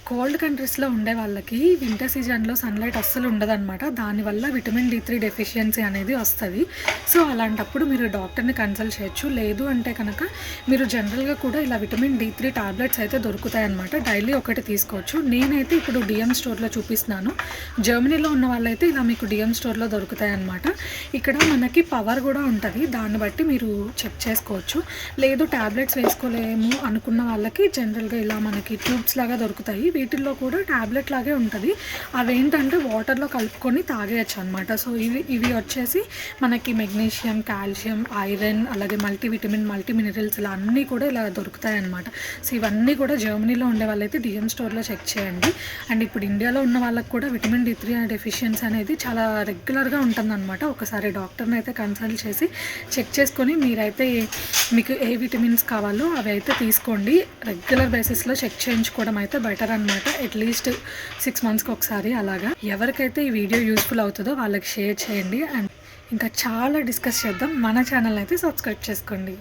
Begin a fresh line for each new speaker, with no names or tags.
Cold కంట్రీస్‌లో ఉండే వాళ్ళకి వింటర్ సీజన్‌లో సన్‌లైట్ అస్సలు ఉండదనమాట. దానివల్ల విటమిన్ డి3 డెఫిషియన్సీ అనేది వస్తది. సో, అలాంటప్పుడు మీరు డాక్టర్‌ని కన్సల్ట్ చేయొచ్చు. లేదు అంటే కనుక మీరు జనరల్‌గా కూడా ఇలా విటమిన్ డి3 టాబ్లెట్స్ అయితే దొరుకుతాయన్నమాట. డైలీ ఒకటి తీసుకోవచ్చు. నేనైతే ఇప్పుడు డీఎం స్టోర్‌లో చూపిస్తున్నాను. జర్మనీలో ఉన్న వాళ్ళైతే ఇలా మీకు డీఎం స్టోర్‌లో దొరుకుతాయన్నమాట. ఇక్కడ మనకి పవర్ గూడా ఉంటది. దాన్ని బట్టి మీరు చెక్ చేసుకోవచ్చు. లేదు టాబ్లెట్స్ వేసుకోలేము అనుకున్న వాళ్ళకి జనరల్‌గా ఇలా మనకి ట్యూబ్స్ లాగా దొరుకుతాయి. వీటిల్లో కూడా టాబ్లెట్ లాగే ఉంటది. అవేంటంటే వాటర్‌లో కలుపుకొని తాగేయొచ్చు అనమాట. సో, ఇవి వచ్చేసి మనకి మెగ్నీషియం, కాల్షియం, ఐరన్ అలాగే మల్టీవిటమిన్, మల్టీ మినరల్స్ ఇలా అన్నీ కూడా ఇలా దొరుకుతాయన్నమాట. సో, ఇవన్నీ కూడా జర్మనీలో ఉండే వాళ్ళైతే డీఎం స్టోర్‌లో చెక్ చేయండి. అండ్ ఇప్పుడు ఇండియాలో ఉన్న వాళ్ళకి కూడా విటమిన్ డి3 డెఫిషియన్సీ అనేది చాలా రెగ్యులర్‌గా ఉంటుందన్నమాట. ఒకసారి డాక్టర్‌ని అయితే కన్సల్ట్ చేసి చెక్ చేసుకొని మీరైతే మీకు ఏ విటమిన్స్ కావాలో అవి అయితే తీసుకోండి. రెగ్యులర్ బేసిస్‌లో చెక్ చేయించుకోవడం అయితే బెటర్ అనమాట. అట్లీస్ట్ 6 మంత్స్‌కి ఒకసారి అలాగా. ఎవరికైతే ఈ వీడియో యూస్‌ఫుల్ అవుతుందో వాళ్ళకి షేర్ చేయండి. అండ్ ఇంకా చాలా డిస్కస్ చేద్దాం. మన ఛానల్ అయితే సబ్స్క్రైబ్ చేసుకోండి.